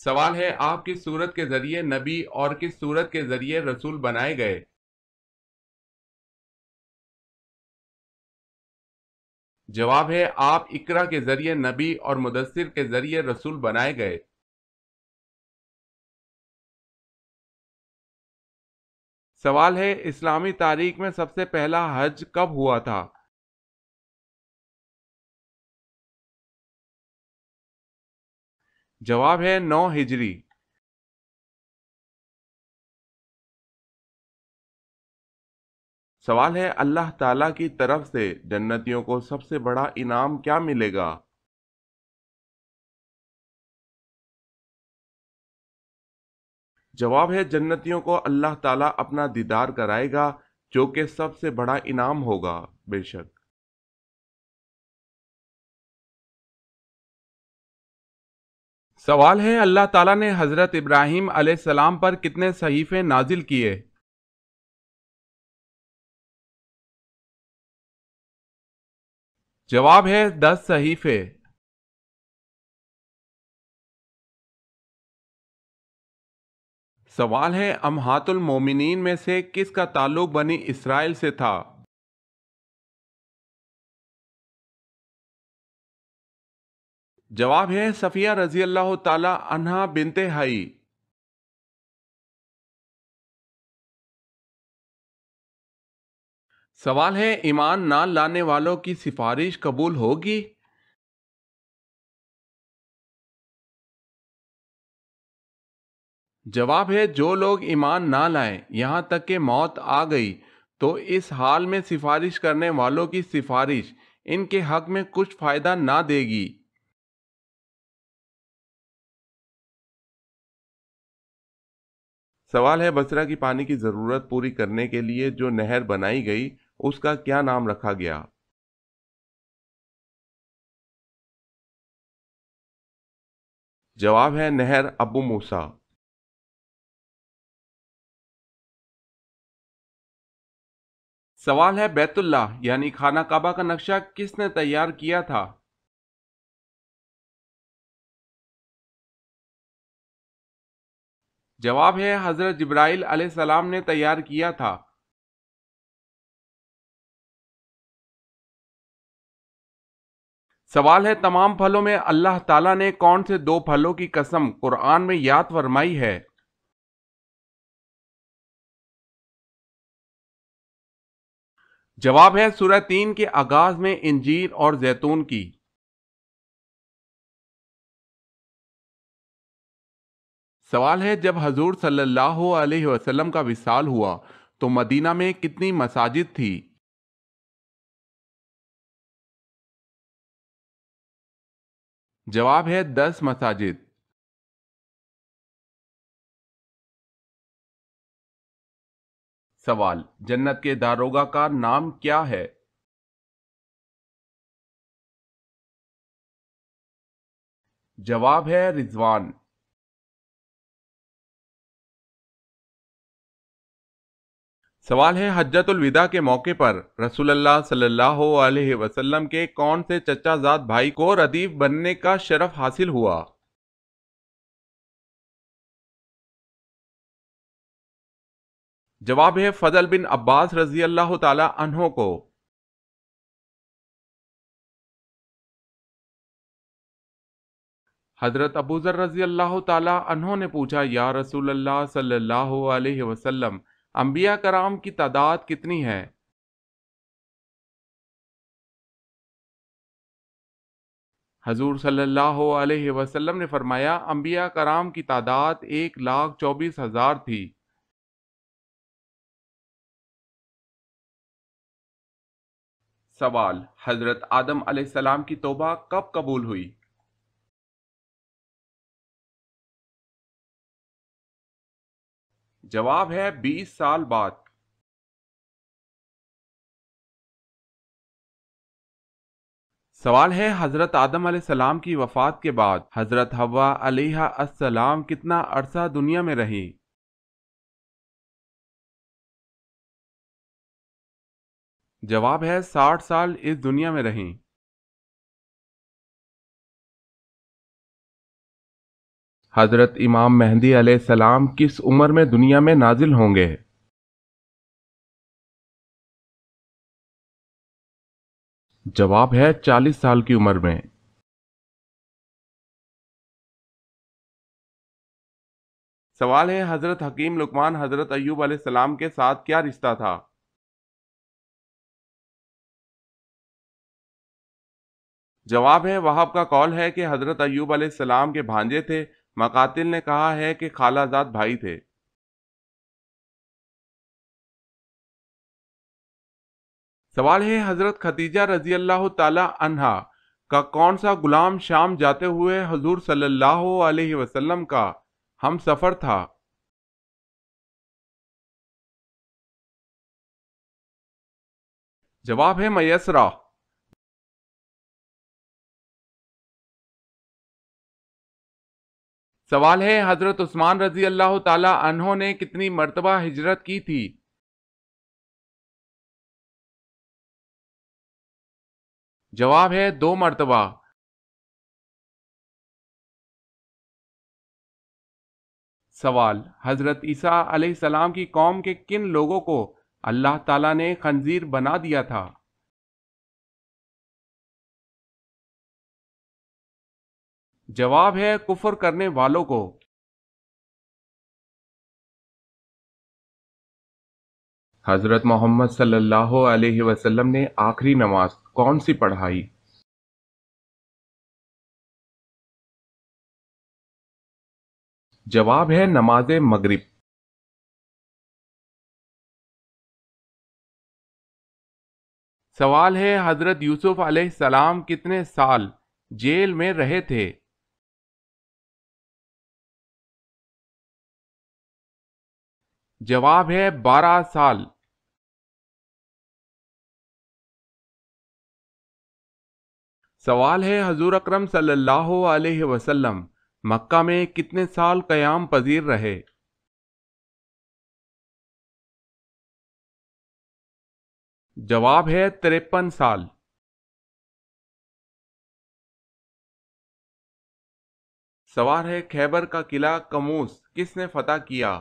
سوال ہے آپ کس صورت کے ذریعے نبی اور کس صورت کے ذریعے رسول بنائے گئے؟ جواب ہے آپ اقرا کے ذریعے نبی اور مدثر کے ذریعے رسول بنائے گئے۔ سوال ہے اسلامی تاریخ میں سب سے پہلا حج کب ہوا تھا؟ جواب ہے 9 ہجری۔ سوال ہے اللہ تعالیٰ کی طرف سے جنتیوں کو سب سے بڑا انعام کیا ملے گا؟ جواب ہے جنتیوں کو اللہ تعالیٰ اپنا دیدار کرائے گا، جو کہ سب سے بڑا انعام ہوگا، بے شک۔ سوال ہے اللہ تعالیٰ نے حضرت ابراہیم علیہ السلام پر کتنے صحیفے نازل کیے؟ جواب ہے 10 صحیفے۔ سوال ہے امہات المومنین میں سے کس کا تعلق بنی اسرائیل سے تھا؟ جواب ہے صفیہ رضی اللہ تعالی عنہا بنت حی۔ سوال ہے ایمان نہ لانے والوں کی سفارش قبول ہوگی؟ جواب ہے جو لوگ ایمان نہ لائیں یہاں تک کہ موت آ گئی تو اس حال میں سفارش کرنے والوں کی سفارش ان کے حق میں کچھ فائدہ نہ دے گی۔ سوال ہے بصرہ کی پانی کی ضرورت پوری کرنے کے لیے جو نہر بنائی گئی اس کا کیا نام رکھا گیا؟ جواب ہے نہر ابو موسیٰ۔ سوال ہے بیت اللہ یعنی خانہ کعبہ کا نقشہ کس نے تیار کیا تھا؟ جواب ہے حضرت جبرائیل علیہ السلام نے تیار کیا تھا۔ سوال ہے تمام پھلوں میں اللہ تعالیٰ نے کون سے 2 پھلوں کی قسم قرآن میں یاد فرمائی ہے؟ جواب ہے سورہ 3 کے آغاز میں انجیر اور زیتون کی۔ سوال ہے جب حضور صلی اللہ علیہ وسلم کا وصال ہوا تو مدینہ میں کتنی مساجد تھی؟ جواب ہے 10 مساجد۔ سوال جنت کے داروغہ کا نام کیا ہے؟ جواب ہے رضوان۔ سوال ہے حجۃ الوداع کے موقع پر رسول اللہ صلی اللہ علیہ وسلم کے کون سے چچا زاد بھائی کو ردیف بننے کا شرف حاصل ہوا؟ جواب ہے فضل بن عباس رضی اللہ تعالی عنہ کو۔ حضرت ابو ذر رضی اللہ تعالی عنہ نے پوچھا یا رسول اللہ صلی اللہ علیہ وسلم انبیاء کرام کی تعداد کتنی ہے؟ حضور صلی اللہ علیہ وسلم نے فرمایا انبیاء کرام کی تعداد 1,24,000 تھی۔ سوال حضرت آدم علیہ السلام کی توبہ کب قبول ہوئی؟ جواب ہے 20 سال بعد۔ سوال ہے حضرت آدم علیہ السلام کی وفات کے بعد حضرت حوا علیہ السلام کتنا عرصہ دنیا میں رہی؟ جواب ہے 60 سال اس دنیا میں رہیں۔ حضرت امام مہدی علیہ السلام کس عمر میں دنیا میں نازل ہوں گے؟ جواب ہے 40 سال کی عمر میں۔ سوال ہے حضرت حکیم لقمان حضرت ایوب علیہ السلام کے ساتھ کیا رشتہ تھا؟ جواب ہے وہاب کا قول ہے کہ حضرت ایوب علیہ السلام کے بھانجے تھے، مقاتل نے کہا ہے کہ خالہ زاد بھائی تھے۔ سوال ہے حضرت خدیجہ رضی اللہ تعالی عنہا کا کون سا غلام شام جاتے ہوئے حضور صلی اللہ علیہ وسلم کا ہم سفر تھا؟ جواب ہے میسرہ۔ سوال ہے حضرت عثمان رضی اللہ تعالی عنہ نے کتنی مرتبہ ہجرت کی تھی؟ جواب ہے 2 مرتبہ۔ سوال حضرت عیسیٰ علیہ السلام کی قوم کے کن لوگوں کو اللہ تعالیٰ نے خنزیر بنا دیا تھا؟ جواب ہے کفر کرنے والوں کو۔ حضرت محمد صلی اللہ علیہ وسلم نے آخری نماز کون سی پڑھائی؟ جواب ہے نماز مغرب۔ سوال ہے حضرت یوسف علیہ السلام کتنے سال جیل میں رہے تھے؟ جواب ہے 12 سال۔ سوال ہے حضور اکرم صلی اللہ علیہ وسلم مکہ میں کتنے سال قیام پذیر رہے؟ جواب ہے 53 سال۔ سوال ہے خیبر کا قلعہ کموس کس نے فتح کیا؟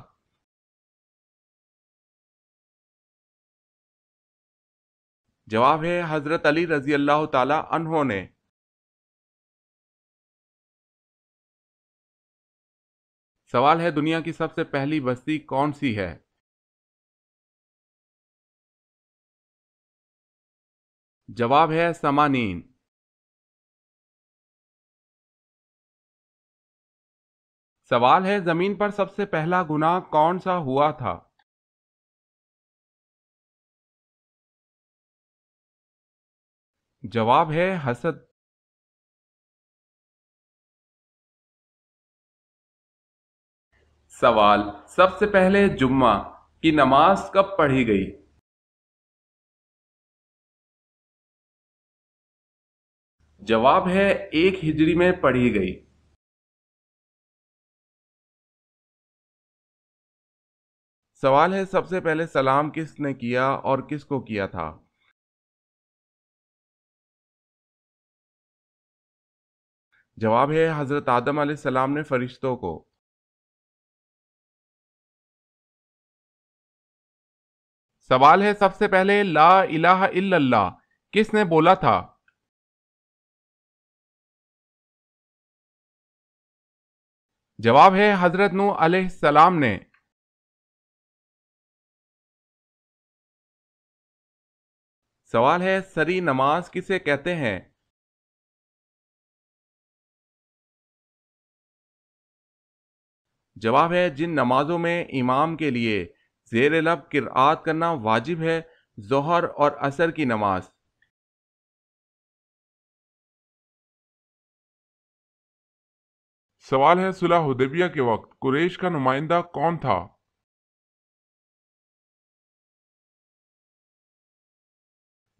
جواب ہے حضرت علی رضی اللہ تعالی عنہ نے۔ سوال ہے دنیا کی سب سے پہلی بستی کون سی ہے؟ جواب ہے سمانین۔ سوال ہے زمین پر سب سے پہلا گناہ کون سا ہوا تھا؟ جواب ہے حسد۔ سوال سب سے پہلے جمعہ کی نماز کب پڑھی گئی؟ جواب ہے 1 ہجری میں پڑھی گئی۔ سوال ہے سب سے پہلے سلام کس نے کیا اور کس کو کیا تھا؟ جواب ہے حضرت آدم علیہ السلام نے فرشتوں کو۔ سوال ہے سب سے پہلے لا الہ الا اللہ کس نے بولا تھا؟ جواب ہے حضرت نوح علیہ السلام نے۔ سوال ہے سری نماز کسے کہتے ہیں؟ جواب ہے جن نمازوں میں امام کے لیے زیر لب قرآت کرنا واجب ہے، ظہر اور عصر کی نماز۔ سوال ہے صلح حدیبیہ کے وقت قریش کا نمائندہ کون تھا؟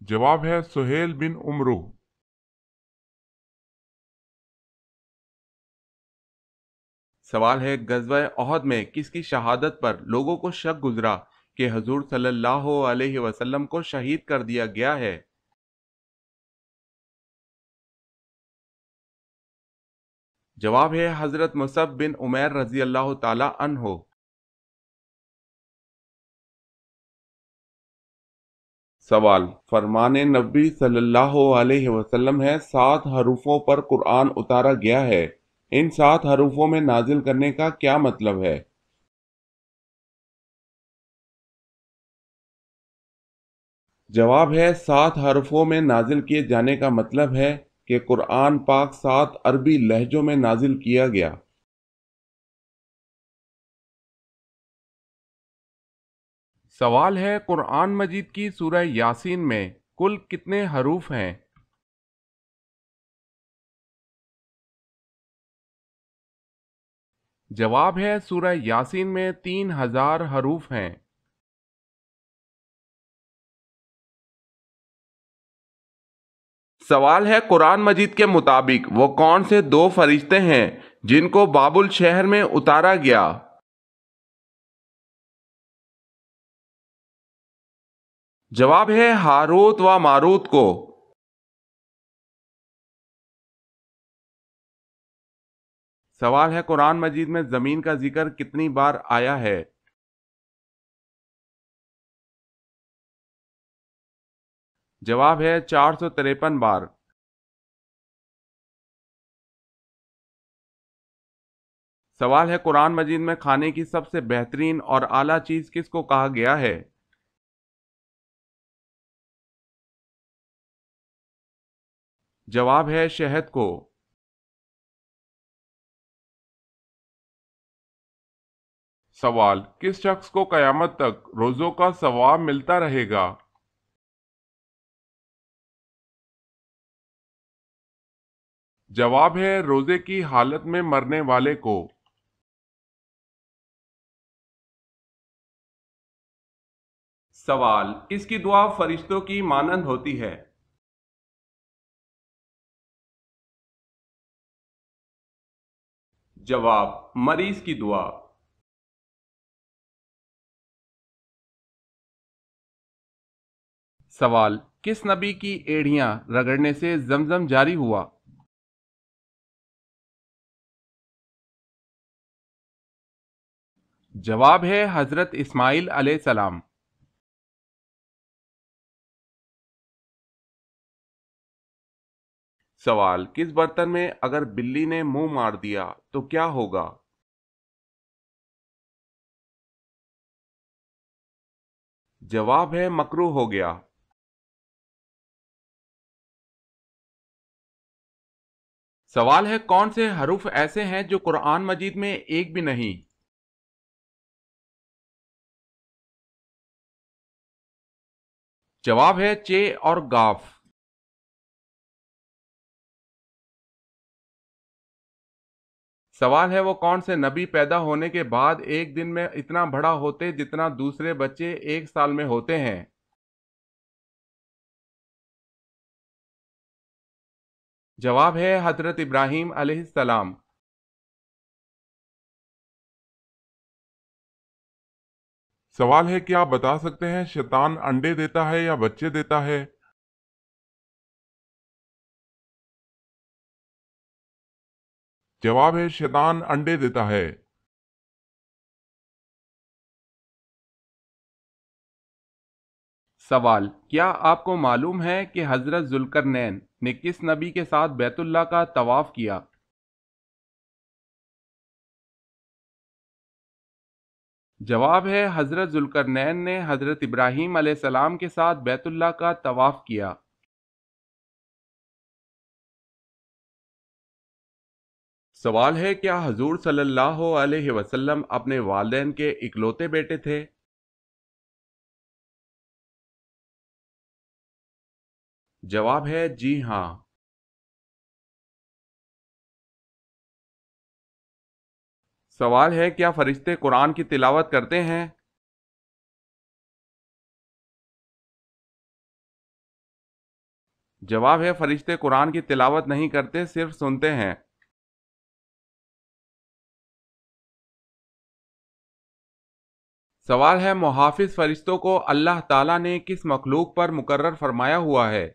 جواب ہے سہیل بن عمرو۔ سوال ہے غزوہ احد میں کس کی شہادت پر لوگوں کو شک گزرا کہ حضور صلی اللہ علیہ وسلم کو شہید کر دیا گیا ہے؟ جواب ہے حضرت مصعب بن عمیر رضی اللہ تعالی عنہ۔ سوال، فرمان نبی صلی اللہ علیہ وسلم ہے 7 حروفوں پر قرآن اتارا گیا ہے، ان 7 حروفوں میں نازل کرنے کا کیا مطلب ہے؟ جواب ہے 7 حرفوں میں نازل کیے جانے کا مطلب ہے کہ قرآن پاک 7 عربی لہجوں میں نازل کیا گیا۔ سوال ہے قرآن مجید کی سورہ یاسین میں کل کتنے حروف ہیں؟ جواب ہے سورہ یاسین میں 3000 حروف ہیں۔ سوال ہے قرآن مجید کے مطابق وہ کون سے 2 فرشتے ہیں جن کو بابل شہر میں اتارا گیا؟ جواب ہے ہاروت و ماروت کو۔ سوال ہے قرآن مجید میں زمین کا ذکر کتنی بار آیا ہے؟ جواب ہے 453 بار۔ سوال ہے قرآن مجید میں کھانے کی سب سے بہترین اور اعلیٰ چیز کس کو کہا گیا ہے؟ جواب ہے شہد کو۔ سوال، کس شخص کو قیامت تک روزوں کا ثواب ملتا رہے گا؟ جواب ہے روزے کی حالت میں مرنے والے کو۔ سوال، کس کی دعا فرشتوں کی مانند ہوتی ہے؟ جواب، مریض کی دعا۔ سوال، کس نبی کی ایڑیاں رگڑنے سے زمزم جاری ہوا؟ جواب ہے حضرت اسماعیل علیہ السلام۔ سوال، کس برتن میں اگر بلی نے منہ مار دیا تو کیا ہوگا؟ جواب ہے مکروہ ہو گیا۔ سوال ہے کون سے حروف ایسے ہیں جو قرآن مجید میں ایک بھی نہیں؟ جواب ہے چ اور گاف۔ سوال ہے وہ کون سے نبی پیدا ہونے کے بعد ایک دن میں اتنا بڑا ہوتے جتنا دوسرے بچے 1 سال میں ہوتے ہیں؟ جواب ہے حضرت ابراہیم علیہ السلام۔ سوال ہے کیا آپ بتا سکتے ہیں شیطان انڈے دیتا ہے یا بچے دیتا ہے؟ جواب ہے شیطان انڈے دیتا ہے۔ سوال، کیا آپ کو معلوم ہے کہ حضرت ذوالقرنین نے کس نبی کے ساتھ بیت اللہ کا طواف کیا؟ جواب ہے حضرت ذوالقرنین نے حضرت ابراہیم علیہ السلام کے ساتھ بیت اللہ کا طواف کیا۔ سوال ہے کیا حضور صلی اللہ علیہ وسلم اپنے والدین کے اکلوتے بیٹے تھے؟ جواب ہے جی ہاں۔ سوال ہے کیا فرشتے قرآن کی تلاوت کرتے ہیں؟ جواب ہے فرشتے قرآن کی تلاوت نہیں کرتے، صرف سنتے ہیں۔ سوال ہے محافظ فرشتوں کو اللہ تعالیٰ نے کس مخلوق پر مقرر فرمایا ہوا ہے؟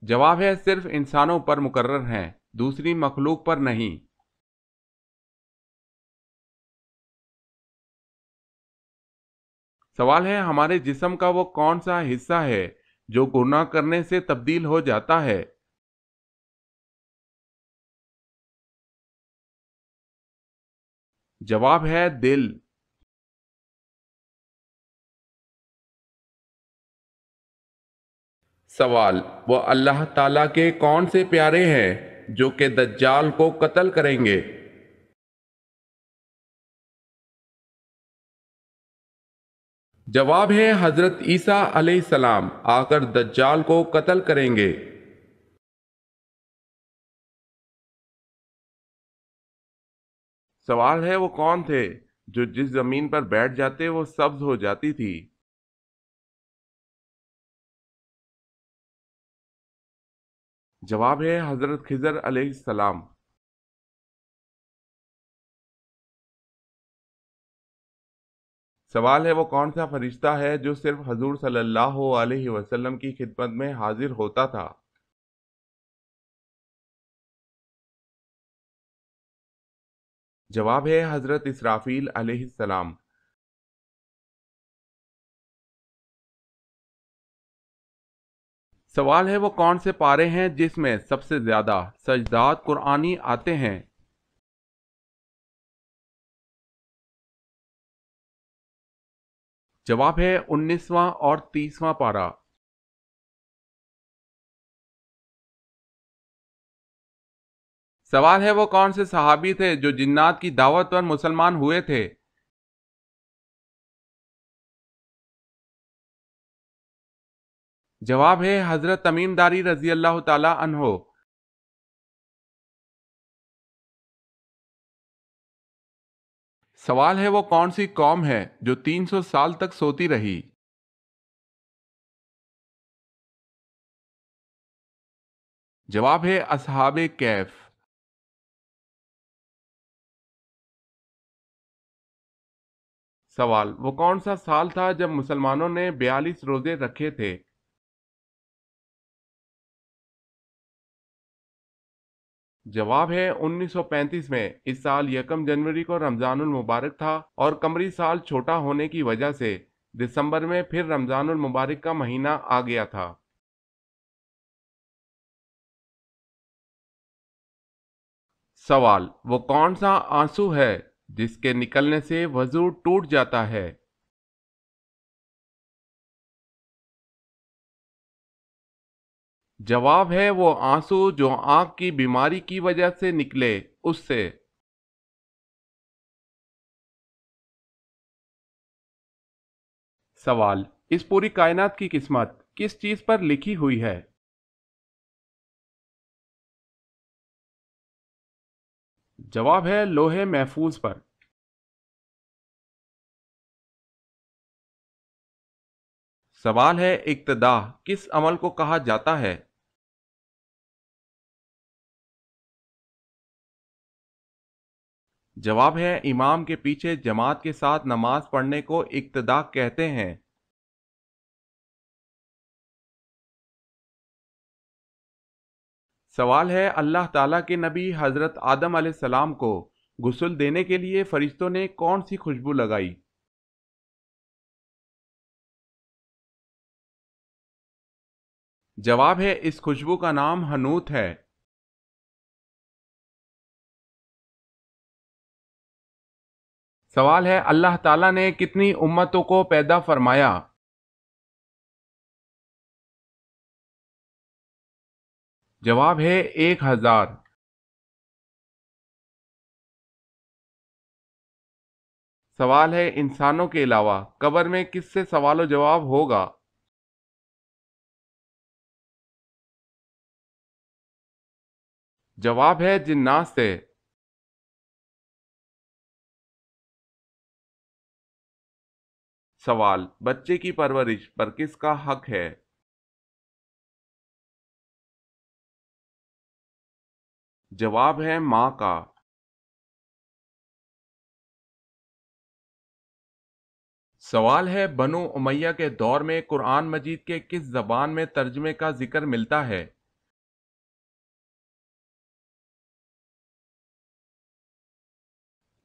جواب ہے صرف انسانوں پر مقرر ہیں، دوسری مخلوق پر نہیں۔ سوال ہے ہمارے جسم کا وہ کون سا حصہ ہے جو گناہ کرنے سے تبدیل ہو جاتا ہے؟ جواب ہے دل۔ سوال، وہ اللہ تعالیٰ کے کون سے پیارے ہیں جو کہ دجال کو قتل کریں گے؟ جواب ہے حضرت عیسیٰ علیہ السلام آ کر دجال کو قتل کریں گے۔ سوال ہے وہ کون تھے جو جس زمین پر بیٹھ جاتے وہ سبز ہو جاتی تھی؟ جواب ہے حضرت خضر علیہ السلام۔ سوال ہے وہ کون سا فرشتہ ہے جو صرف حضور صلی اللہ علیہ وسلم کی خدمت میں حاضر ہوتا تھا؟ جواب ہے حضرت اسرافیل علیہ السلام۔ سوال ہے وہ کون سے پارے ہیں جس میں سب سے زیادہ سجدات قرآنی آتے ہیں؟ جواب ہے 19واں اور 30واں پارہ۔ سوال ہے وہ کون سے صحابی تھے جو جنات کی دعوت پر مسلمان ہوئے تھے؟ جواب ہے حضرت تمیم داری رضی اللہ تعالی عنہ۔ سوال ہے وہ کون سی قوم ہے جو 300 سال تک سوتی رہی؟ جواب ہے اصحاب کہف۔ سوال، وہ کون سا سال تھا جب مسلمانوں نے 42 روزے رکھے تھے؟ جواب ہے 1935 میں۔ اس سال یکم جنوری کو رمضان المبارک تھا اور قمری سال چھوٹا ہونے کی وجہ سے دسمبر میں پھر رمضان المبارک کا مہینہ آ گیا تھا۔ سوال، وہ کون سا آنسو ہے جس کے نکلنے سے وضو ٹوٹ جاتا ہے؟ جواب ہے وہ آنسو جو آنکھ کی بیماری کی وجہ سے نکلے اس سے۔ سوال، اس پوری کائنات کی قسمت کس چیز پر لکھی ہوئی ہے؟ جواب ہے لوح محفوظ پر۔ سوال ہے اقتدا کس عمل کو کہا جاتا ہے؟ جواب ہے امام کے پیچھے جماعت کے ساتھ نماز پڑھنے کو اقتدا کہتے ہیں۔ سوال ہے اللہ تعالیٰ کے نبی حضرت آدم علیہ السلام کو غسل دینے کے لیے فرشتوں نے کون سی خوشبو لگائی؟ جواب ہے اس خوشبو کا نام حنوت ہے۔ سوال ہے اللہ تعالیٰ نے کتنی امتوں کو پیدا فرمایا؟ جواب ہے 1000۔ سوال ہے انسانوں کے علاوہ قبر میں کس سے سوال و جواب ہوگا؟ جواب ہے جنات سے۔ سوال، بچے کی پرورش پر کس کا حق ہے؟ جواب ہے ماں کا۔ سوال ہے بنو امیہ کے دور میں قرآن مجید کے کس زبان میں ترجمے کا ذکر ملتا ہے؟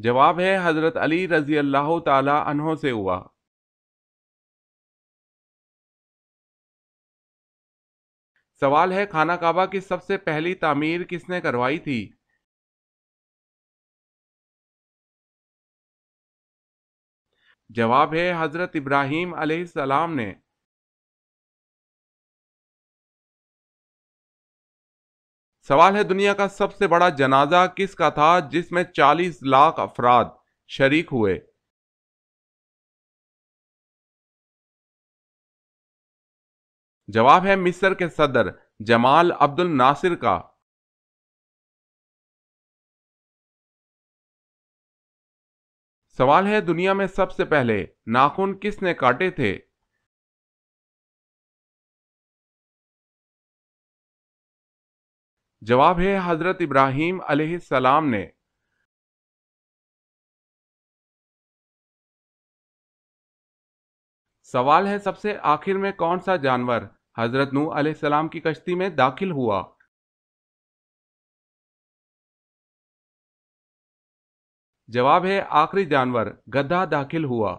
جواب ہے حضرت علی رضی اللہ تعالی عنہ سے ہوا۔ سوال ہے خانہ کعبہ کی سب سے پہلی تعمیر کس نے کروائی تھی؟ جواب ہے حضرت ابراہیم علیہ السلام نے۔ سوال ہے دنیا کا سب سے بڑا جنازہ کس کا تھا جس میں 40 لاکھ افراد شریک ہوئے؟ جواب ہے مصر کے صدر جمال عبد الناصر کا۔ سوال ہے دنیا میں سب سے پہلے ناخن کس نے کاٹے تھے؟ جواب ہے حضرت ابراہیم علیہ السلام نے۔ سوال ہے سب سے آخر میں کون سا جانور حضرت نوح علیہ السلام کی کشتی میں داخل ہوا؟ جواب ہے آخری جانور گدھا داخل ہوا۔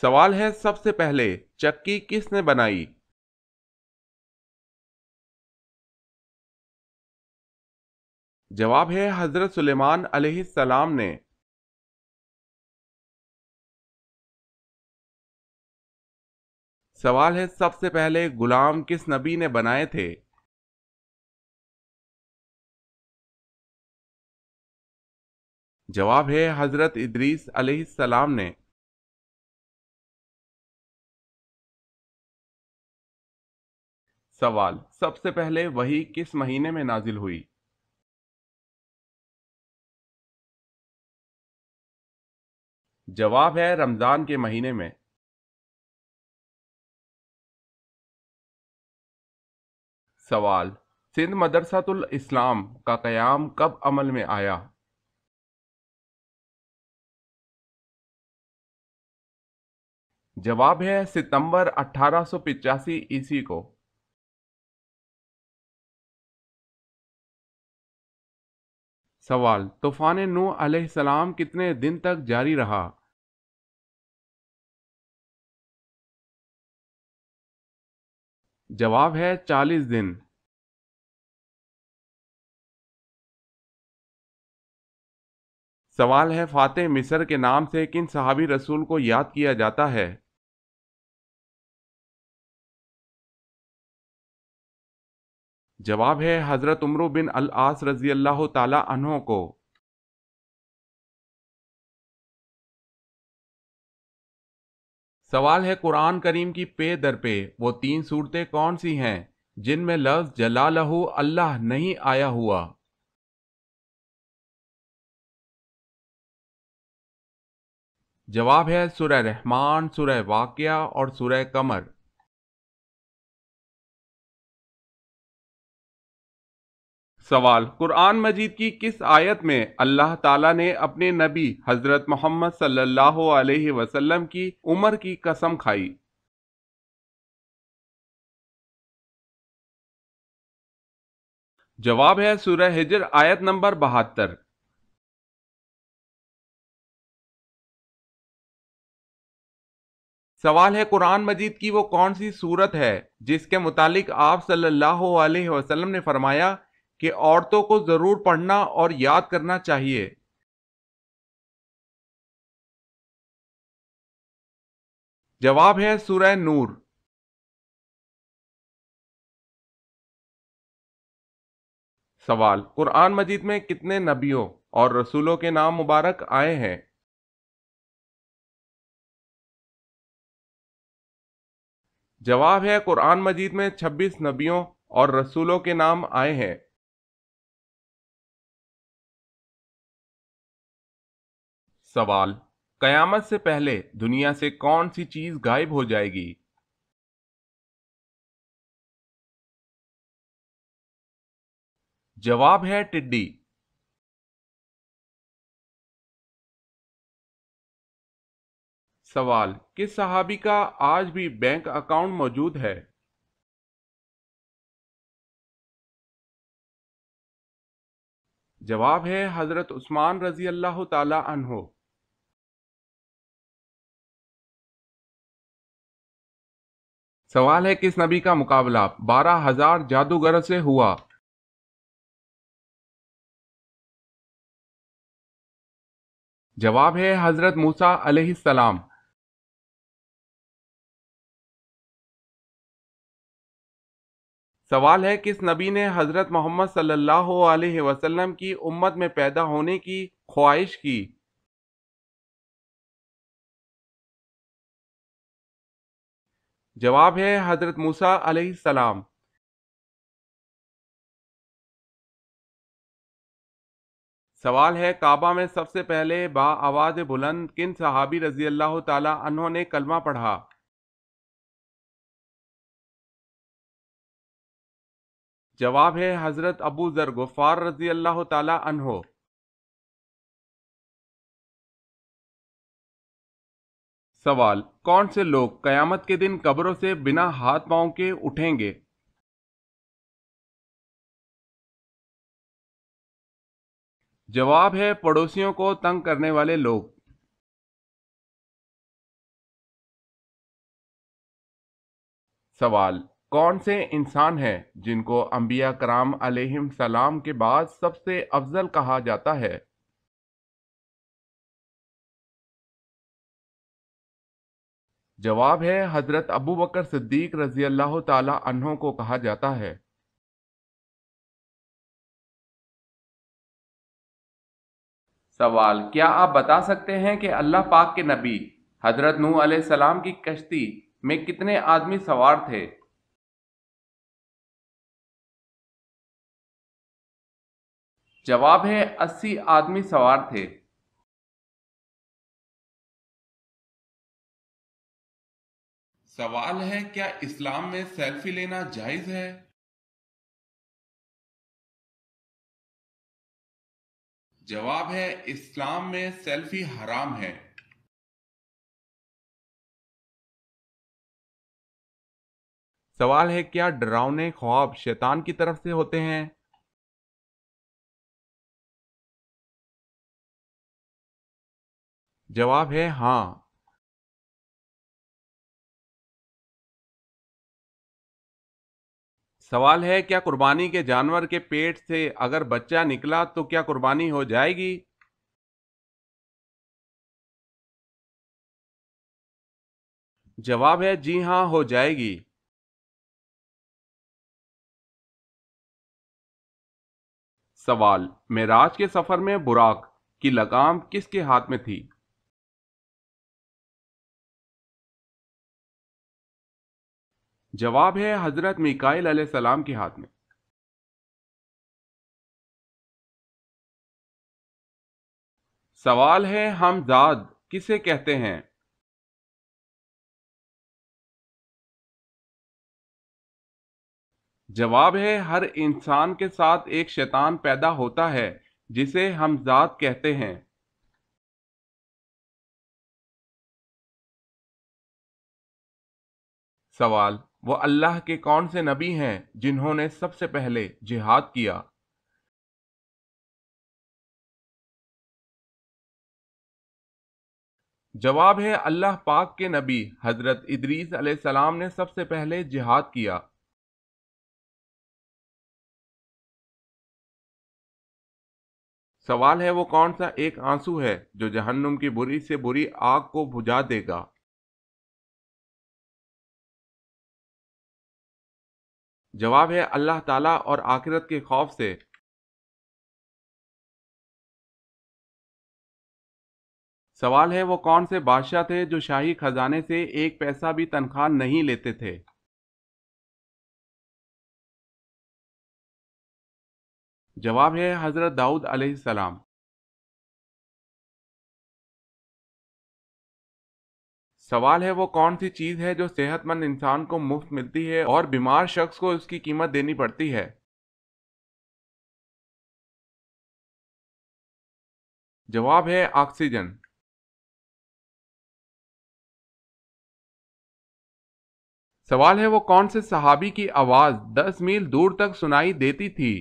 سوال ہے سب سے پہلے چکی کس نے بنائی؟ جواب ہے حضرت سلیمان علیہ السلام نے۔ سوال ہے سب سے پہلے غلام کس نبی نے بنائے تھے؟ جواب ہے حضرت ادریس علیہ السلام نے۔ سوال سب سے پہلے وحی کس مہینے میں نازل ہوئی؟ جواب ہے رمضان کے مہینے میں۔ سوال سندھ مدرسۃ الاسلام کا قیام کب عمل میں آیا؟ جواب ہے ستمبر 1885 کو۔ سوال طوفان نوح علیہ السلام کتنے دن تک جاری رہا؟ جواب ہے 40 دن۔ سوال ہے فاتح مصر کے نام سے کن صحابی رسول کو یاد کیا جاتا ہے؟ جواب ہے حضرت عمرو بن العاص رضی اللہ تعالی عنہ کو۔ سوال ہے قرآن کریم کی پے در پہ وہ 3 صورتیں کون سی ہیں جن میں لفظ جلالہ اللہ نہیں آیا ہوا؟ جواب ہے سورہ رحمان، سورہ واقعہ اور سورہ قمر۔ سوال قرآن مجید کی کس آیت میں اللہ تعالیٰ نے اپنے نبی حضرت محمد صلی اللہ علیہ وسلم کی عمر کی قسم کھائی؟ جواب ہے سورہ ہجر آیت نمبر 72۔ سوال ہے قرآن مجید کی وہ کون سی سورت ہے جس کے متعلق آپ صلی اللہ علیہ وسلم نے فرمایا کہ عورتوں کو ضرور پڑھنا اور یاد کرنا چاہیے؟ جواب ہے سورہ نور۔ سوال قرآن مجید میں کتنے نبیوں اور رسولوں کے نام مبارک آئے ہیں؟ جواب ہے قرآن مجید میں 26 نبیوں اور رسولوں کے نام آئے ہیں۔ سوال قیامت سے پہلے دنیا سے کون سی چیز غائب ہو جائے گی؟ جواب ہے ٹڈی۔ سوال کس صحابی کا آج بھی بینک اکاؤنٹ موجود ہے؟ جواب ہے حضرت عثمان رضی اللہ تعالی عنہ۔ سوال ہے کس نبی کا مقابلہ 12,000 جادوگروں سے ہوا؟ جواب ہے حضرت موسیٰ علیہ السلام۔ سوال ہے کس نبی نے حضرت محمد صلی اللہ علیہ وسلم کی امت میں پیدا ہونے کی خواہش کی؟ جواب ہے حضرت موسیٰ علیہ السلام۔ سوال ہے کعبہ میں سب سے پہلے آواز بلند کن صحابی رضی اللہ تعالی عنہ نے کلمہ پڑھا؟ جواب ہے حضرت ابو ذر غفار رضی اللہ تعالی عنہ۔ سوال کون سے لوگ قیامت کے دن قبروں سے بنا ہاتھ پاؤں کے اٹھیں گے؟ جواب ہے پڑوسیوں کو تنگ کرنے والے لوگ۔ سوال کون سے انسان ہیں جن کو انبیاء کرام علیہم السلام کے بعد سب سے افضل کہا جاتا ہے؟ جواب ہے حضرت ابو بکر صدیق رضی اللہ تعالی عنہ کو کہا جاتا ہے۔ سوال کیا آپ بتا سکتے ہیں کہ اللہ پاک کے نبی حضرت نوح علیہ السلام کی کشتی میں کتنے آدمی سوار تھے؟ جواب ہے 80 آدمی سوار تھے۔ سوال ہے کیا اسلام میں سیلفی لینا جائز ہے؟ جواب ہے اسلام میں سیلفی حرام ہے۔ سوال ہے کیا ڈراؤنے خواب شیطان کی طرف سے ہوتے ہیں؟ جواب ہے ہاں۔ سوال ہے کیا قربانی کے جانور کے پیٹ سے اگر بچہ نکلا تو کیا قربانی ہو جائے گی؟ جواب ہے جی ہاں ہو جائے گی۔ سوال معراج کے سفر میں براق کی لگام کس کے ہاتھ میں تھی؟ جواب ہے حضرت میکائیل علیہ السلام کے ہاتھ میں۔ سوال ہے ہم ذات کسے کہتے ہیں؟ جواب ہے ہر انسان کے ساتھ ایک شیطان پیدا ہوتا ہے جسے ہم ذات کہتے ہیں۔ سوال وہ اللہ کے کون سے نبی ہیں جنہوں نے سب سے پہلے جہاد کیا؟ جواب ہے اللہ پاک کے نبی حضرت ادریس علیہ السلام نے سب سے پہلے جہاد کیا۔ سوال ہے وہ کون سا ایک آنسو ہے جو جہنم کی بری سے بری آگ کو بجھا دے گا؟ جواب ہے اللہ تعالیٰ اور آخرت کے خوف سے۔ سوال ہے وہ کون سے بادشاہ تھے جو شاہی خزانے سے ایک پیسہ بھی تنخواہ نہیں لیتے تھے؟ جواب ہے حضرت داؤد علیہ السلام۔ سوال ہے وہ کون سی چیز ہے جو صحت مند انسان کو مفت ملتی ہے اور بیمار شخص کو اس کی قیمت دینی پڑتی ہے؟ جواب ہے آکسیجن۔ سوال ہے وہ کون سے صحابی کی آواز 10 میل دور تک سنائی دیتی تھی؟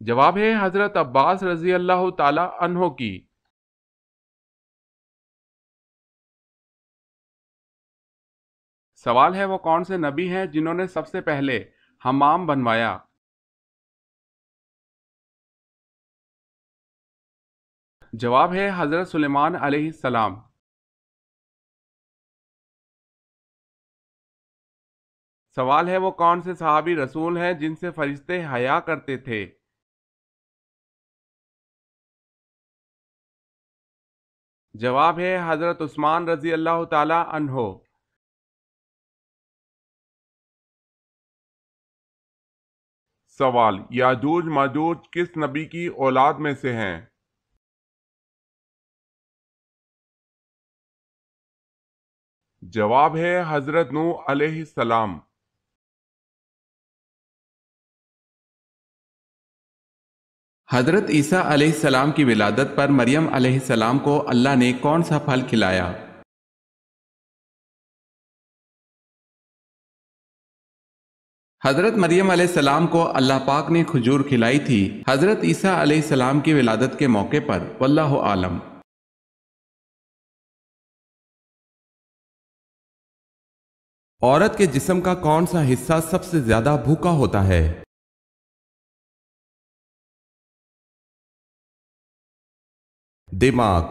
جواب ہے حضرت عباس رضی اللہ تعالی عنہ کی۔ سوال ہے وہ کون سے نبی ہیں جنہوں نے سب سے پہلے حمام بنوایا؟ جواب ہے حضرت سلیمان علیہ السلام۔ سوال ہے وہ کون سے صحابی رسول ہیں جن سے فرشتے حیا کرتے تھے؟ جواب ہے حضرت عثمان رضی اللہ تعالی عنہ۔ سوال، یاجوج ماجوج کس نبی کی اولاد میں سے ہیں؟ جواب ہے حضرت نوح علیہ السلام۔ حضرت عیسیٰ علیہ السلام کی ولادت پر مریم علیہ السلام کو اللہ نے کون سا پھل کھلایا؟ حضرت مریم علیہ السلام کو اللہ پاک نے کھجور کھلائی تھی حضرت عیسیٰ علیہ السلام کی ولادت کے موقع پر، واللہ عالم۔ عورت کے جسم کا کون سا حصہ سب سے زیادہ بھوکا ہوتا ہے؟ دماغ۔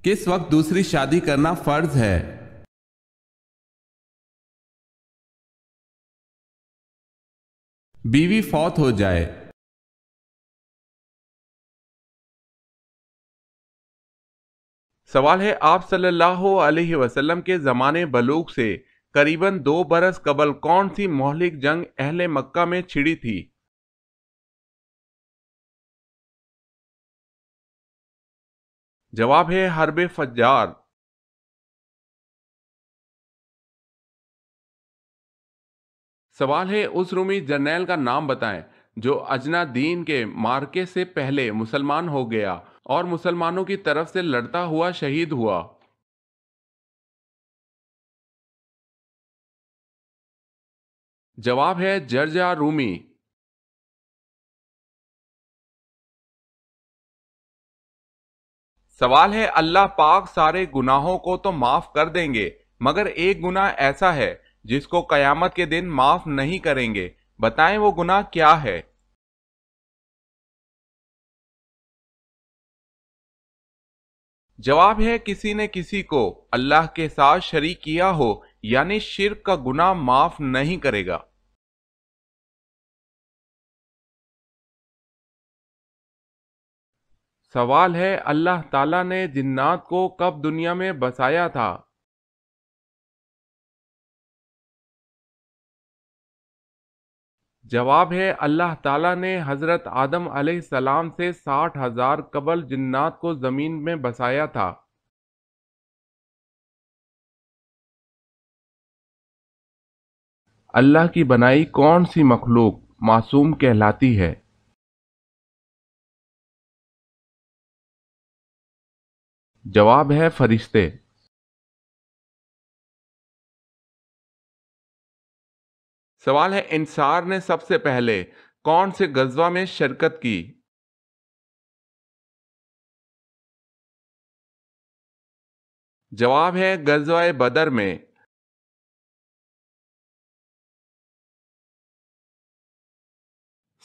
کس وقت دوسری شادی کرنا فرض ہے؟ بیوی فوت ہو جائے۔ سوال ہے آپ صلی اللہ علیہ وسلم کے زمانے بلوغ سے قریباً 2 برس قبل کون سی مہلک جنگ اہل مکہ میں چھڑی تھی؟ جواب ہے حرب فجار۔ سوال ہے اس رومی جرنیل کا نام بتائیں جو اجنا دین کے مارکے سے پہلے مسلمان ہو گیا اور مسلمانوں کی طرف سے لڑتا ہوا شہید ہوا۔ جواب ہے جرجا رومی۔ سوال ہے اللہ پاک سارے گناہوں کو تو معاف کر دیں گے مگر ایک گناہ ایسا ہے جس کو قیامت کے دن معاف نہیں کریں گے، بتائیں وہ گناہ کیا ہے؟ جواب ہے کسی نے کسی کو اللہ کے ساتھ شریک کیا ہو، یعنی شرک کا گناہ معاف نہیں کرے گا۔ سوال ہے اللہ تعالیٰ نے جنات کو کب دنیا میں بسایا تھا؟ جواب ہے اللہ تعالیٰ نے حضرت آدم علیہ السلام سے 60,000 قبل جنات کو زمین میں بسایا تھا۔ اللہ کی بنائی کون سی مخلوق معصوم کہلاتی ہے؟ جواب ہے فرشتے۔ سوال ہے انصار نے سب سے پہلے کون سے غزوہ میں شرکت کی؟ جواب ہے غزوہ بدر میں۔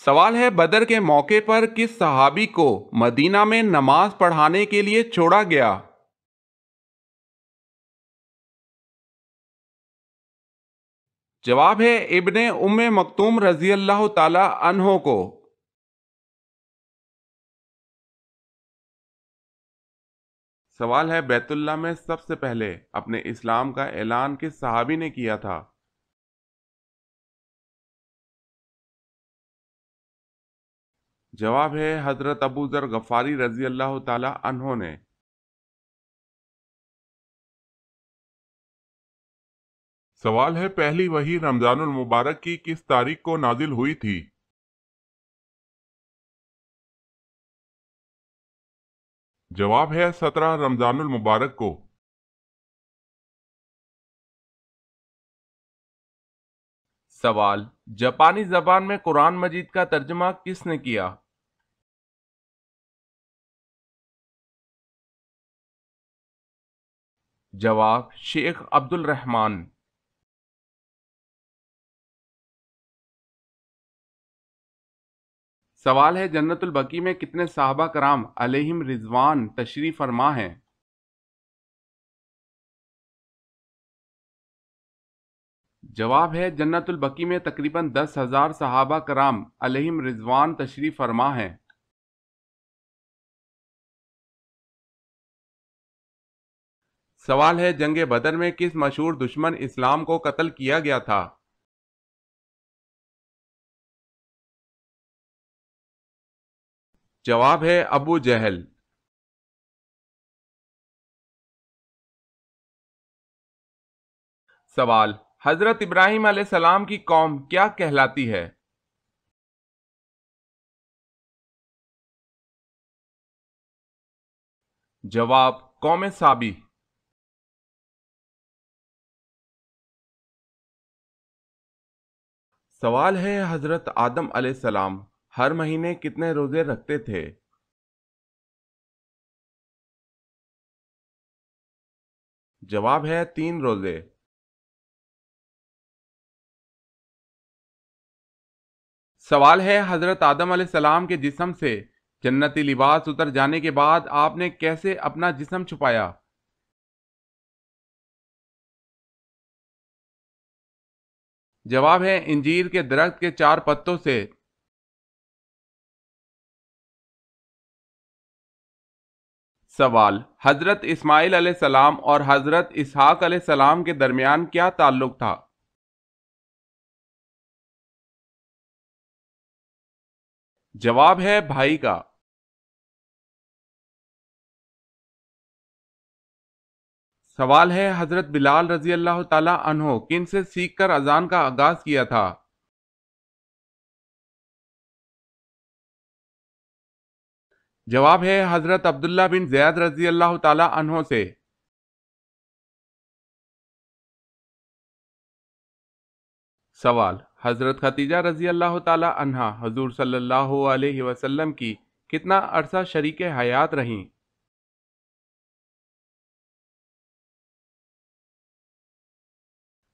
سوال ہے بدر کے موقع پر کس صحابی کو مدینہ میں نماز پڑھانے کے لیے چھوڑا گیا؟ جواب ہے ابن ام مکتوم رضی اللہ تعالی عنہ کو۔ سوال ہے بیت اللہ میں سب سے پہلے اپنے اسلام کا اعلان کس صحابی نے کیا تھا؟ جواب ہے حضرت ابو ذر غفاری رضی اللہ تعالی عنہ نے۔ سوال ہے پہلی وحی رمضان المبارک کی کس تاریخ کو نازل ہوئی تھی؟ جواب ہے 17 رمضان المبارک کو۔ سوال: جاپانی زبان میں قرآن مجید کا ترجمہ کس نے کیا؟ جواب: شیخ عبد الرحمن۔ سوال ہے: جنت البقیع میں کتنے صحابہ کرام علیہم رضوان تشریف فرما ہیں؟ جواب ہے: جنت البقیع میں تقریباً 10,000 صحابہ کرام علیہم رضوان تشریف فرما ہیں۔ سوال ہے: جنگ بدر میں کس مشہور دشمن اسلام کو قتل کیا گیا تھا؟ جواب ہے: ابو جہل۔ سوال: حضرت ابراہیم علیہ السلام کی قوم کیا کہلاتی ہے؟ جواب: قوم صابی۔ سوال ہے: حضرت آدم علیہ السلام ہر مہینے کتنے روزے رکھتے تھے؟ جواب ہے: 3 روزے۔ سوال ہے: حضرت آدم علیہ السلام کے جسم سے جنتی لباس اتر جانے کے بعد آپ نے کیسے اپنا جسم چھپایا؟ جواب ہے: انجیر کے درخت کے 4 پتوں سے۔ سوال: حضرت اسماعیل علیہ السلام اور حضرت اسحاق علیہ السلام کے درمیان کیا تعلق تھا؟ جواب ہے: بھائی کا۔ سوال ہے: حضرت بلال رضی اللہ تعالی عنہ کن سے سیکھ کر اذان کا آغاز کیا تھا؟ جواب ہے: حضرت عبداللہ بن زیاد رضی اللہ تعالی عنہ سے۔ سوال: حضرت خدیجہ رضی اللہ تعالی عنہا حضور صلی اللہ علیہ وسلم کی کتنا عرصہ شریک حیات رہیں؟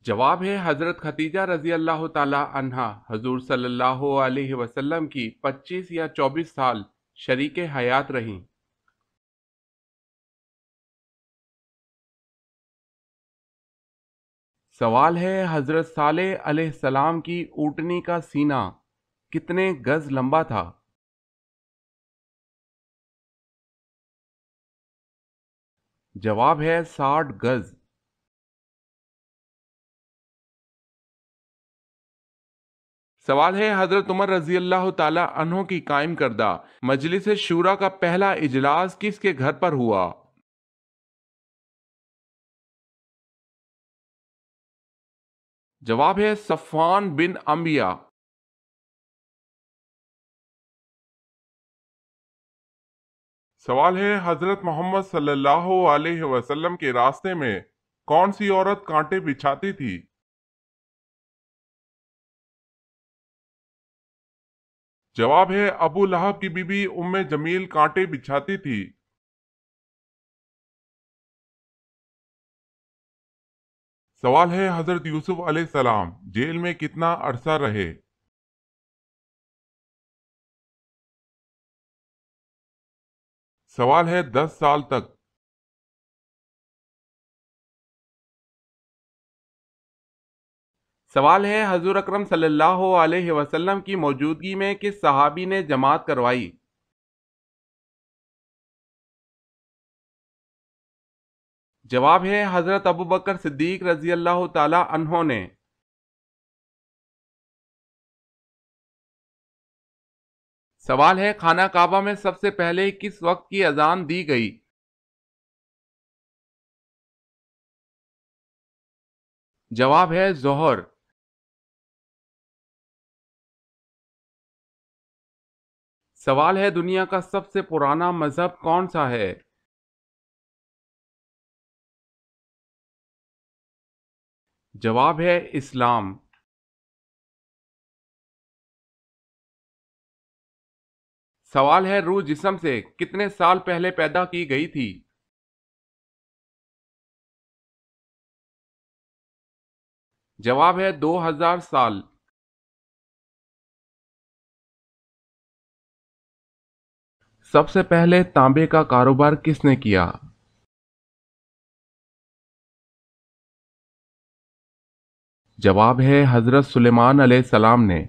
جواب ہے: حضرت خدیجہ رضی اللہ تعالی عنہا حضور صلی اللہ علیہ وسلم کی 25 یا 24 سال شریک حیات رہیں۔ سوال ہے: حضرت صالح علیہ السلام کی اونٹنی کا سینہ کتنے گز لمبا تھا؟ جواب ہے: 60 گز۔ سوال ہے: حضرت عمر رضی اللہ تعالی عنہ کی قائم کردہ مجلس شورا کا پہلا اجلاس کس کے گھر پر ہوا؟ جواب ہے: صفوان بن امیہ۔ سوال ہے: حضرت محمد صلی اللہ علیہ وسلم کے راستے میں کون سی عورت کانٹے بچھاتی تھی؟ جواب ہے: ابو لہب کی بیوی ام جمیل کانٹے بچھاتی تھی۔ سوال ہے: حضرت یوسف علیہ السلام جیل میں کتنا عرصہ رہے؟ سوال ہے: 10 سال تک۔ سوال ہے: حضور اکرم صلی اللہ علیہ وسلم کی موجودگی میں کس صحابی نے جماعت کروائی؟ جواب ہے: حضرت ابوبکر صدیق رضی اللہ تعالی عنہ نے۔ سوال ہے: خانہ کعبہ میں سب سے پہلے کس وقت کی اذان دی گئی؟ جواب ہے: ظہر۔ سوال ہے: دنیا کا سب سے پرانا مذہب کون سا ہے؟ جواب ہے: اسلام۔ سوال ہے، روح جسم سے کتنے سال پہلے پیدا کی گئی تھی؟ جواب ہے 2000 سال۔ سب سے پہلے تانبے کا کاروبار کس نے کیا؟ جواب ہے حضرت سلیمان علیہ السلام نے۔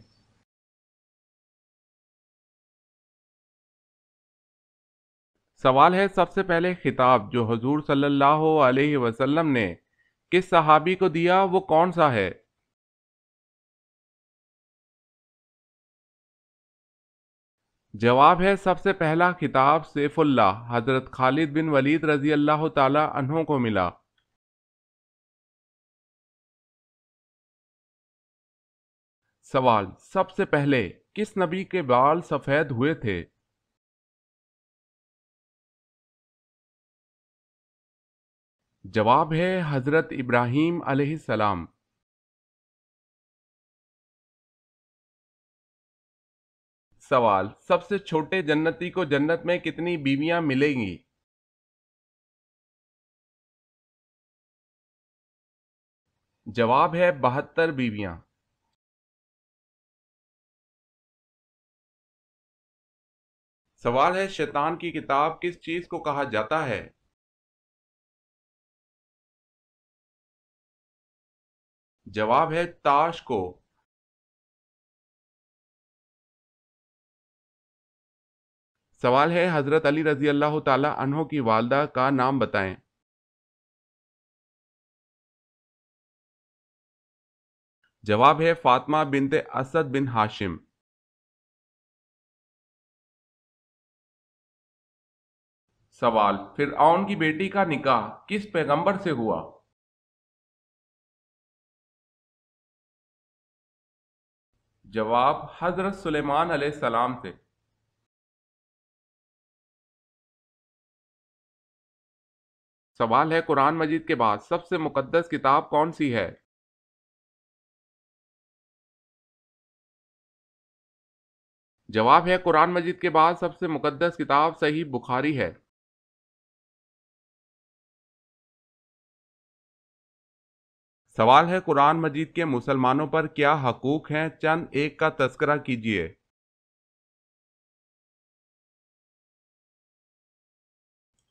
سوال ہے، سب سے پہلے خطاب جو حضور صلی اللہ علیہ وسلم نے کس صحابی کو دیا وہ کون سا ہے؟ جواب ہے، سب سے پہلا خطاب سیف اللہ حضرت خالد بن ولید رضی اللہ تعالی عنہ کو ملا۔ سوال، سب سے پہلے کس نبی کے بال سفید ہوئے تھے؟ جواب ہے حضرت ابراہیم علیہ السلام۔ سوال، سب سے چھوٹے جنتی کو جنت میں کتنی بیویاں ملیں گی؟ جواب ہے 72 بیویاں۔ سوال ہے، شیطان کی کتاب کس چیز کو کہا جاتا ہے؟ جواب ہے تاش کو۔ سوال ہے، حضرت علی رضی اللہ تعالی عنہ کی والدہ کا نام بتائیں۔ جواب ہے فاطمہ بنت اسد بن ہاشم۔ سوال، فرعون کی بیٹی کا نکاح کس پیغمبر سے ہوا؟ جواب حضرت سلیمان علیہ السلام سے۔ سوال ہے، قرآن مجید کے بعد سب سے مقدس کتاب کون سی ہے؟ جواب ہے قرآن مجید کے بعد سب سے مقدس کتاب صحیح بخاری ہے۔ سوال ہے، قرآن مجید کے مسلمانوں پر کیا حقوق ہیں؟ چند ایک کا تذکرہ کیجیے۔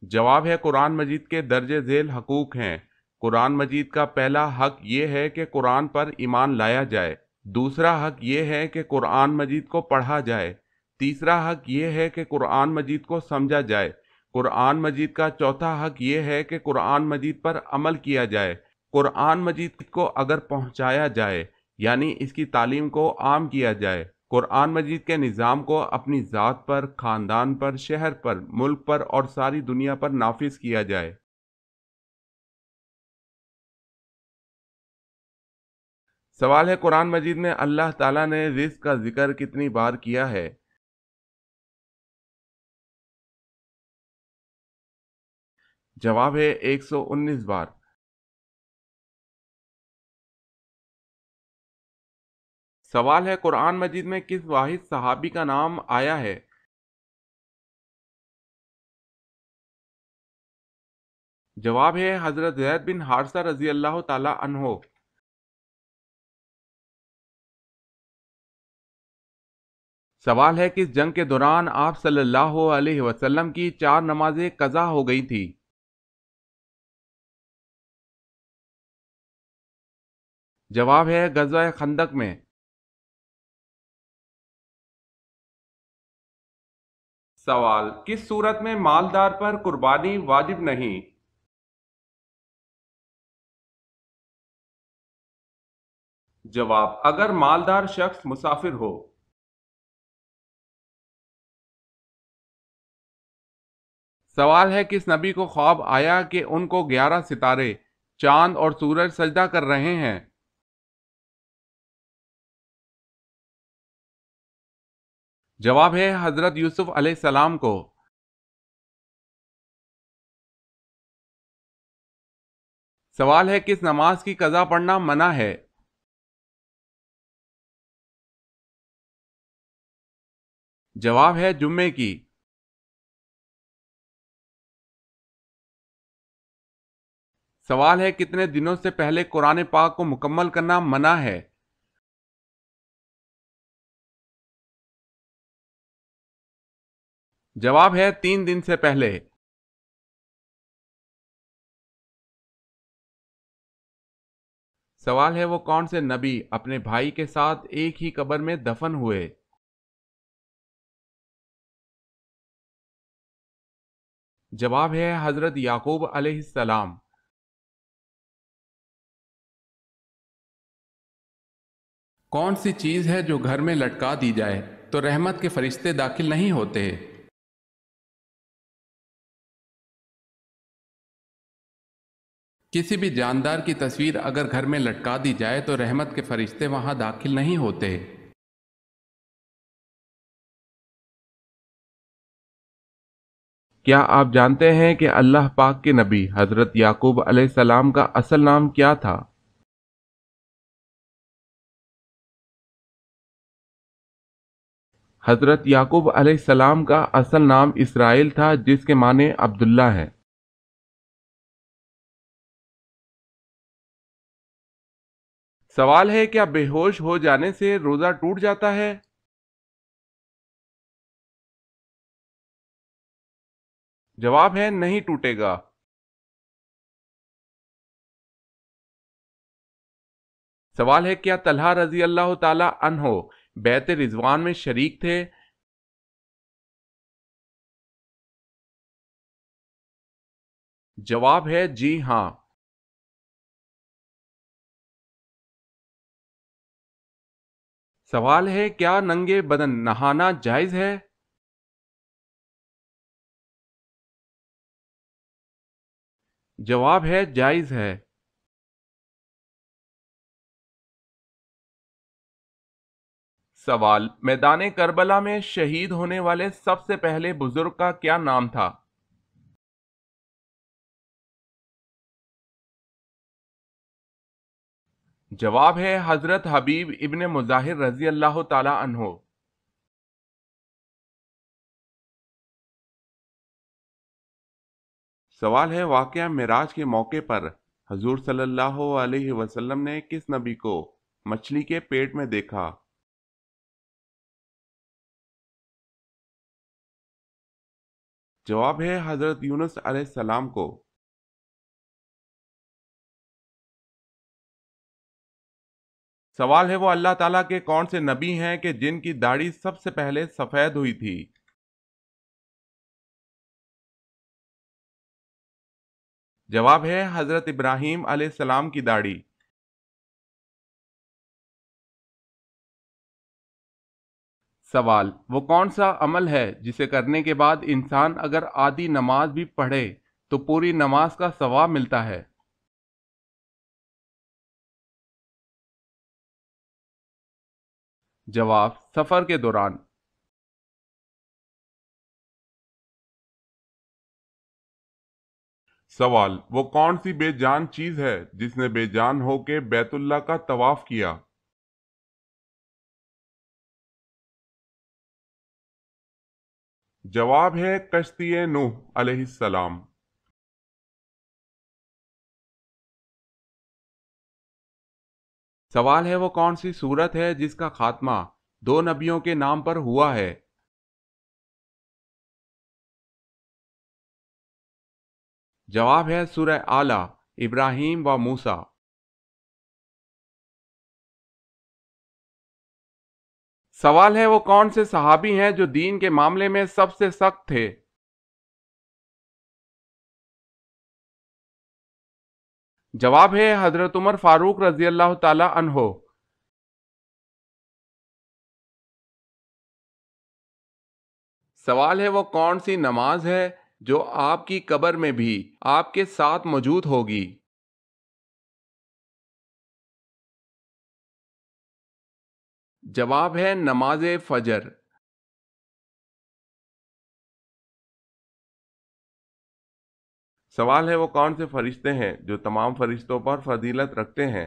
جواب ہے قرآن مجید کے درج ذیل حقوق ہیں۔ قرآن مجید کا پہلا حق یہ ہے کہ قرآن پر ایمان لایا جائے۔ دوسرا حق یہ ہے کہ قرآن مجید کو پڑھا جائے۔ تیسرا حق یہ ہے کہ قرآن مجید کو سمجھا جائے۔ قرآن مجید کا چوتھا حق یہ ہے کہ قرآن مجید پر عمل کیا جائے۔ قرآن مجید کو اگر پہنچایا جائے، یعنی اس کی تعلیم کو عام کیا جائے، قرآن مجید کے نظام کو اپنی ذات پر، خاندان پر، شہر پر، ملک پر اور ساری دنیا پر نافذ کیا جائے۔ سوال ہے، قرآن مجید میں اللہ تعالیٰ نے رزق کا ذکر کتنی بار کیا ہے؟ جواب ہے 119 بار۔ سوال ہے، قرآن مجید میں کس واحد صحابی کا نام آیا ہے؟ جواب ہے حضرت زید بن حارثہ رضی اللہ تعالی عنہ۔ سوال ہے، کس جنگ کے دوران آپ صلی اللہ علیہ وسلم کی 4 نمازیں قضا ہو گئی تھی؟ جواب ہے غزوہ خندق میں۔ سوال، کس صورت میں مالدار پر قربانی واجب نہیں؟ جواب، اگر مالدار شخص مسافر ہو۔ سوال ہے، کس نبی کو خواب آیا کہ ان کو 11 ستارے، چاند اور سورج سجدہ کر رہے ہیں؟ جواب ہے حضرت یوسف علیہ السلام کو۔ سوال ہے، کس نماز کی قضا پڑھنا منع ہے؟ جواب ہے جمعے کی۔ سوال ہے کتنے دنوں سے پہلے قرآن پاک کو مکمل کرنا منع ہے؟ جواب ہے 3 دن سے پہلے۔ سوال ہے وہ کون سے نبی اپنے بھائی کے ساتھ ایک ہی قبر میں دفن ہوئے؟ جواب ہے حضرت یعقوب علیہ السلام۔ کون سی چیز ہے جو گھر میں لٹکا دی جائے تو رحمت کے فرشتے داخل نہیں ہوتے؟ کسی بھی جاندار کی تصویر اگر گھر میں لٹکا دی جائے تو رحمت کے فرشتے وہاں داخل نہیں ہوتے۔ کیا آپ جانتے ہیں کہ اللہ پاک کے نبی حضرت یعقوب علیہ السلام کا اصل نام کیا تھا؟ حضرت یعقوب علیہ السلام کا اصل نام اسرائیل تھا، جس کے معنی عبداللہ ہے۔ سوال ہے کیا بے ہوش ہو جانے سے روزہ ٹوٹ جاتا ہے؟ جواب ہے نہیں ٹوٹے گا۔ سوال ہے کیا طلحہ رضی اللہ تعالی عنہ بیعت رضوان میں شریک تھے؟ جواب ہے جی ہاں۔ سوال ہے کیا ننگے بدن نہانا جائز ہے؟ جواب ہے جائز ہے۔ سوال میدان کربلا میں شہید ہونے والے سب سے پہلے بزرگ کا کیا نام تھا؟ جواب ہے حضرت حبیب ابن مظاہر رضی اللہ تعالی عنہ۔ سوال ہے واقعہ معراج کے موقع پر حضور صلی اللہ علیہ وسلم نے کس نبی کو مچھلی کے پیٹ میں دیکھا؟ جواب ہے حضرت یونس علیہ السلام کو۔ سوال ہے وہ اللہ تعالیٰ کے کون سے نبی ہیں کہ جن کی داڑھی سب سے پہلے سفید ہوئی تھی؟ جواب ہے حضرت ابراہیم علیہ السلام کی داڑھی۔ سوال وہ کون سا عمل ہے جسے کرنے کے بعد انسان اگر آدھی نماز بھی پڑھے تو پوری نماز کا ثواب ملتا ہے؟ جواب سفر کے دوران۔ سوال وہ کون سی بے جان چیز ہے جس نے بے جان ہو کے بیت اللہ کا طواف کیا؟ جواب ہے کشتی نوح علیہ السلام۔ سوال ہے وہ کون سی سورت ہے جس کا خاتمہ دو نبیوں کے نام پر ہوا ہے؟ جواب ہے سورہ اعلیٰ، ابراہیم و موسیٰ۔ سوال ہے وہ کون سے صحابی ہیں جو دین کے معاملے میں سب سے سخت تھے؟ جواب ہے حضرت عمر فاروق رضی اللہ تعالی عنہ۔ سوال ہے وہ کون سی نماز ہے جو آپ کی قبر میں بھی آپ کے ساتھ موجود ہوگی؟ جواب ہے نماز فجر۔ سوال ہے وہ کون سے فرشتے ہیں جو تمام فرشتوں پر فضیلت رکھتے ہیں؟